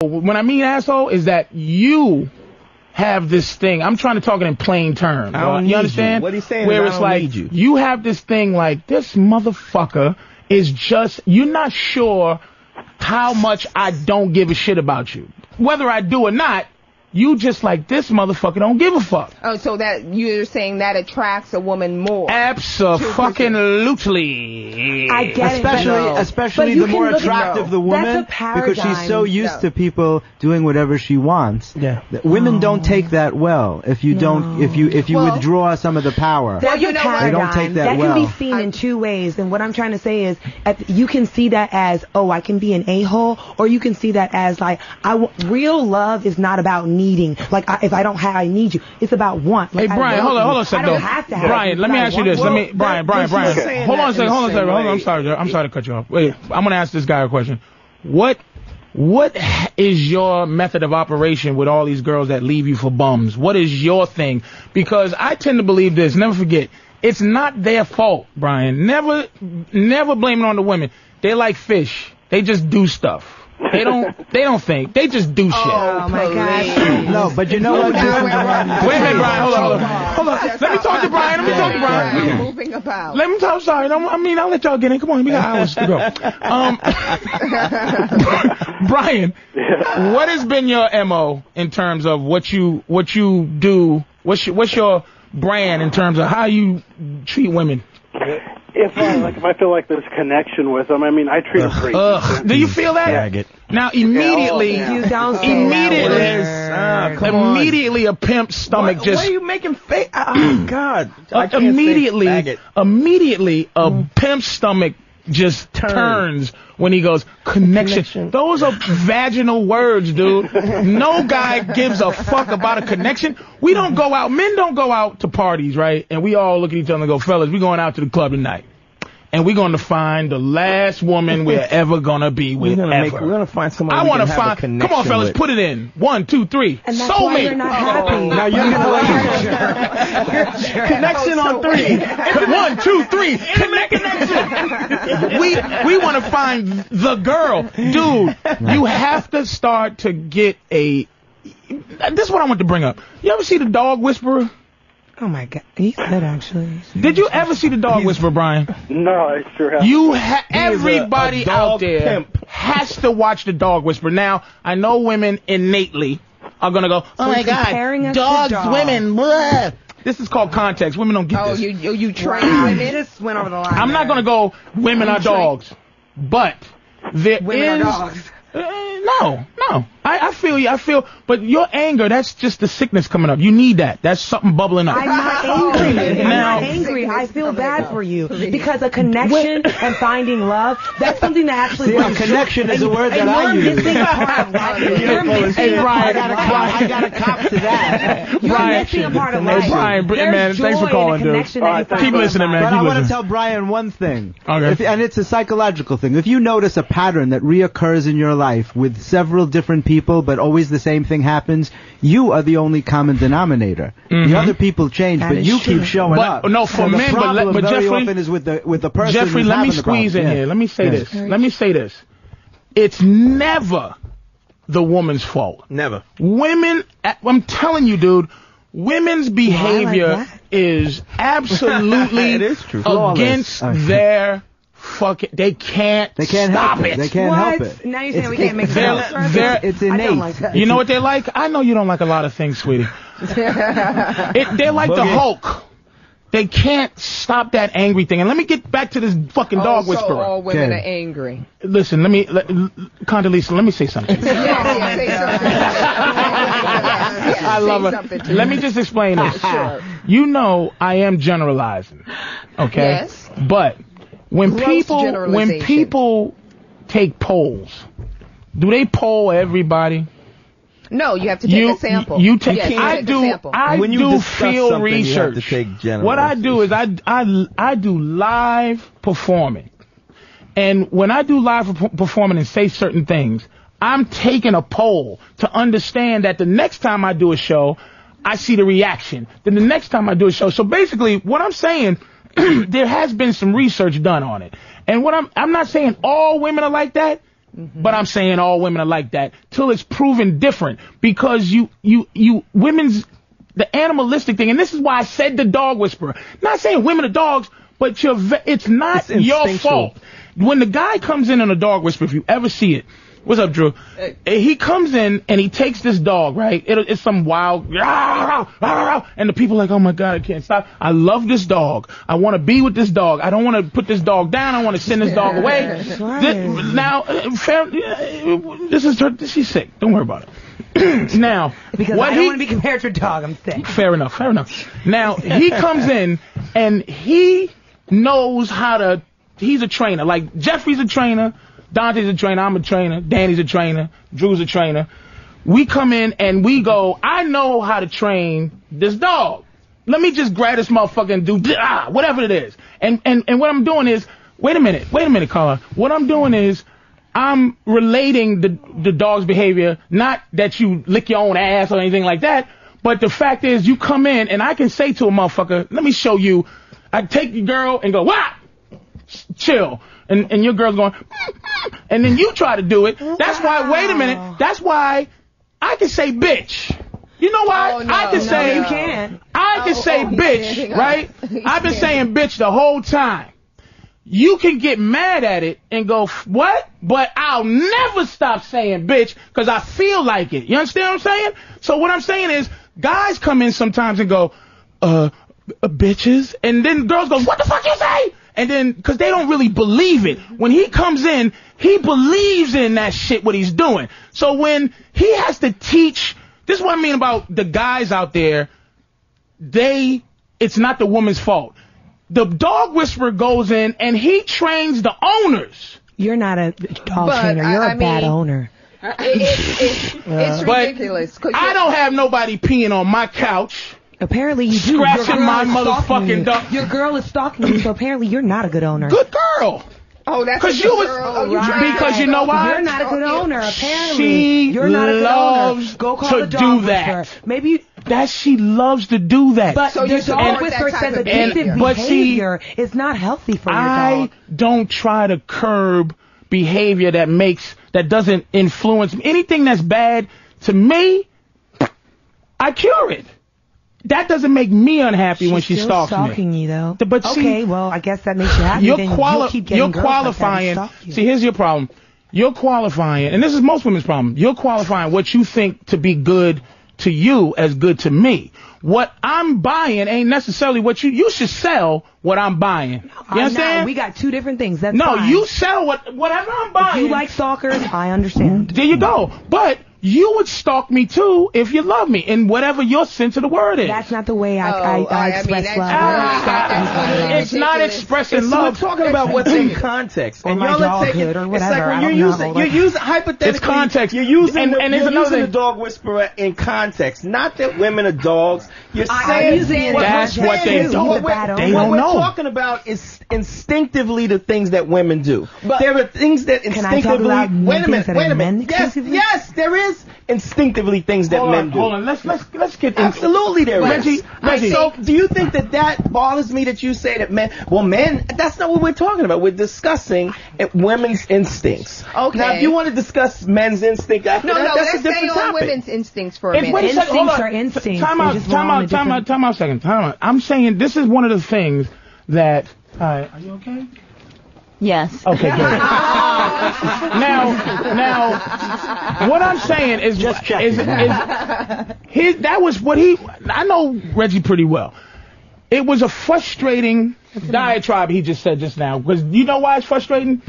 When I mean asshole, is that you have this thing. I'm trying to talk it in plain terms. You understand? What he's saying Where is it's I don't like need you. You have this thing like this motherfucker is just. You're not sure how much I don't give a shit about you, whether I do or not. You just like this motherfucker don't give a fuck. Oh, so that you're saying that attracts a woman more? Absolutely. I get especially the more attractive the woman, because she's so used to people doing whatever she wants. Yeah. Women don't take that well. If you don't, if you withdraw some of the power, That's a paradigm. they don't take that well. That can be seen in two ways. And what I'm trying to say is, you can see that as, oh, I can be an a-hole, or you can see that as like, real love is not about needing. Like, if I don't have, I need you. It's about want. Like, hey, Brian, hold on a second. I don't have to have Brian, let me ask you this. Brian. Hold on a second. I'm sorry. I'm sorry to cut you off. Wait, I'm going to ask this guy a question. What is your method of operation with all these girls that leave you for bums? What is your thing? Because I tend to believe this. Never forget, it's not their fault, Brian. Never blame it on the women. They're like fish. They just do stuff. They don't think. They just do shit. Oh my God. No, but you know what? Wait a minute, Brian. Hold on. Let me talk to Brian. Moving about. Let me talk. I'm sorry. I'll let y'all get in. Come on, we got hours to go. Brian, what has been your MO in terms of what you do? What's your brand in terms of how you treat women? If I feel like there's a connection with them, I mean, I treat them pretty. Do you feel that? Now immediately, immediately a pimp's stomach just. What are you making fake? Oh God! Immediately a pimp's stomach just turns when he goes connection. Those are vaginal words, dude. No guy gives a fuck about a connection. We don't go out. Men don't go out to parties, right? And we all look at each other and go, fellas, we going out to the club tonight. And we're going to find the last woman we're ever going to be with. We're going to find someone I want to find. Come on, fellas, with. Put it in. 1, 2, 3. And that's why you're not happy. Now you're connection on 3. 1, 2, 3. Connection. We want to find the girl, dude. You have to start to get a. This is what I want to bring up. You ever see the Dog Whisperer? Oh my God, he's good actually. Did you ever see the Dog Whisperer, Brian? No, I sure haven't. Everybody out there has to watch the Dog Whisperer. Now, I know women innately are gonna go, oh my God, dogs, women. Blah. This is called context. Women don't get this. You train women? Just went over the line. I'm not gonna go. Women are dogs, but there women are dogs. No. I feel you. But your anger, that's just the sickness coming up. You need that. That's something bubbling up. I'm not angry. I'm not angry. I feel bad for you because a connection and finding love, that's something that actually a connection is a word that I use. Missing a part of life. Hey, Brian, I got to cop to that. You're missing a part of life. Brian, man, thanks for calling, dude. Keep listening, man. But I want to tell Brian one thing. Okay. And it's a psychological thing. If you notice a pattern that reoccurs in your life with several different people, but always the same thing happens, you are the only common denominator. The other people change, but you keep showing up. No, for men, but very Jeffrey, often is with the person. Jeffrey, let me squeeze in here. Let me say this. Let me say this. It's never the woman's fault. Never. Women, I'm telling you, dude, women's behavior is absolutely it is true. against their fucking. They can't stop help it. They can't help it. Now you're saying we can't make it's innate. I don't like that. You know what they like? I know you don't like a lot of things, sweetie. They're like the Hulk. They can't stop that angry thing. And let me get back to this fucking Dog Whisperer. So all women are angry. Listen, Condoleezza, let me say something. I love it. Let me just explain this. Sure. You know I am generalizing, okay? Yes. But when people take polls, do they poll everybody? No, you have to take a sample. I do field research. What I do is I do live performing. And when I do live performing and say certain things, I'm taking a poll to understand that the next time I do a show, I see the reaction. Then the next time I do a show. So basically, what I'm saying, there has been some research done on it. And what I'm not saying all women are like that. But I'm saying all women are like that till it's proven different, because women's, the animalistic thing, and this is why I said the dog whisperer. Not saying women are dogs, but it's not your fault. When the guy comes in on a dog whisperer, if you ever see it, what's up, Drew? He comes in and he takes this dog, right? It's some wild, and the people are like, oh my God, I can't stop. I love this dog. I want to be with this dog. I don't want to put this dog down. I want to send this dog away. She's sick. Don't worry about it. Now, because I don't want to be compared to a dog. I'm sick. Fair enough. Now, he comes in and he knows how to, he's a trainer. Like, Jeffrey's a trainer. Dante's a trainer, I'm a trainer, Danny's a trainer, Drew's a trainer. We come in and we go, I know how to train this dog. Let me just grab this motherfucker and do whatever it is. And what I'm doing is, wait a minute, Carla. What I'm doing is, I'm relating the dog's behavior, not that you lick your own ass or anything like that, but the fact is you come in and I can say to a motherfucker, let me show you, I take your girl and go, wah! Chill. And your girl's going, and then you try to do it. That's why, wait a minute, that's why I can say bitch. You know why? I can say, you can't. I can say bitch, right? I've been saying bitch the whole time. You can get mad at it and go, what? But I'll never stop saying bitch because I feel like it. You understand what I'm saying? So what I'm saying is, guys come in sometimes and go, bitches, and then girls go, what the fuck you say? And then, because they don't really believe it. When he comes in, he believes in that shit, what he's doing. So when he has to teach, this is what I mean about the guys out there, it's not the woman's fault. The dog whisperer goes in and he trains the owners. You're not a dog trainer. You're a bad owner. It's ridiculous. I don't have nobody peeing on my couch. Apparently you do. Scratching my motherfucking dog. Your girl is stalking you, so apparently you're not a good owner. Good girl. Oh, that's a good girl. Because you know why? You're not a good owner. Apparently, you're not a good owner. Go call the dog whisperer. Maybe she loves to do that. But so the dog whisperer says addictive behavior is not healthy for your dog. I don't try to curb behavior that doesn't influence anything that's bad to me. I cure it. That doesn't make me unhappy when she stalks me. She's stalking you, though. But okay, well, I guess that makes you happy. You're qualifying. See, here's your problem. You're qualifying, and this is most women's problem. You're qualifying what you think to be good to you as good to me. What I'm buying ain't necessarily what you should sell what I'm buying. You understand? We got two different things. That's fine. You sell whatever I'm buying. If you like stalkers, I understand. There you go. But you would stalk me too if you love me, in whatever your sense of the word is. That's not the way I express love. It's not expressing love. We're talking about what's in context. And y'all are taking it. It's like when you're using hypothetically. It's context. You're using the dog whisperer in context. Not that women are dogs. You're saying that's what they don't. They don't know. What we're talking about is instinctively the things that women do. But there are things that instinctively. Wait a minute. Yes, there is instinctivly things that men do. Hold on, let's get into absolutely there is. Reggie. So do you think that bothers me that you say that men? Well, men. That's not what we're talking about. We're discussing women's instincts. Okay. Now, if you want to discuss men's instinct, that's a different topic. Women's instincts for a minute. Instincts are instincts. Time out a second. I'm saying this is one of the things that. Are you okay? Yes. Okay, good. Now, what I'm saying is, just checking. That was what I know Reggie pretty well. It was a frustrating diatribe he just said just now. Because you know why it's frustrating?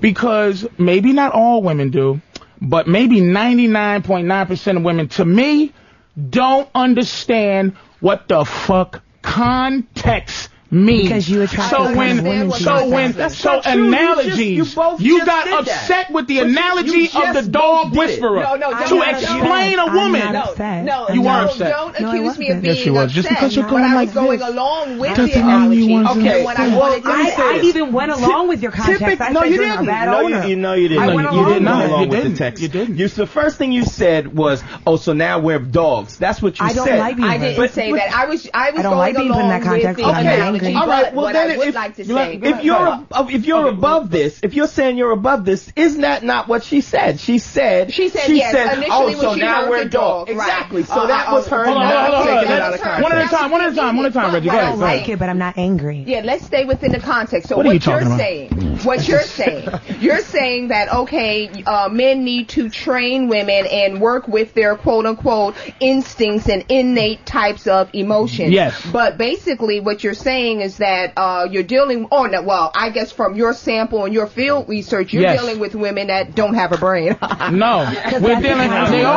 Because maybe not all women do, but maybe 99.9% of women, to me, don't understand what the fuck context means. Because you attract analogies. You got upset with the analogy of the dog whisperer to explain a woman. No, you were upset. Don't accuse me of being upset. Just because you're going like this. I was going along with the analogy. Okay, I even went along with your context. No, you didn't. No, you didn't. You didn't go along with the text. You didn't. The first thing you said was, "Oh, so now we're dogs." That's what you said. I didn't say that. I was going along with the analogy. angry. All right, well what then I would like to say, if you're above this, if you're saying you're above this, isn't that not what she said? She said yes, initially oh, when so she now heard we're the dog. Exactly. So that was her. Hold on. One One at a time, Reggie. Go I ahead. don't like it, but I'm not angry. Yeah, let's stay within the context. So What are you you're talking about? saying, you're saying that, okay, men need to train women and work with their quote unquote instincts and innate types of emotions. Yes. But basically what you're saying is that you're dealing, I guess from your sample and your field research, you're dealing with women that don't have a brain. No, we're dealing. They all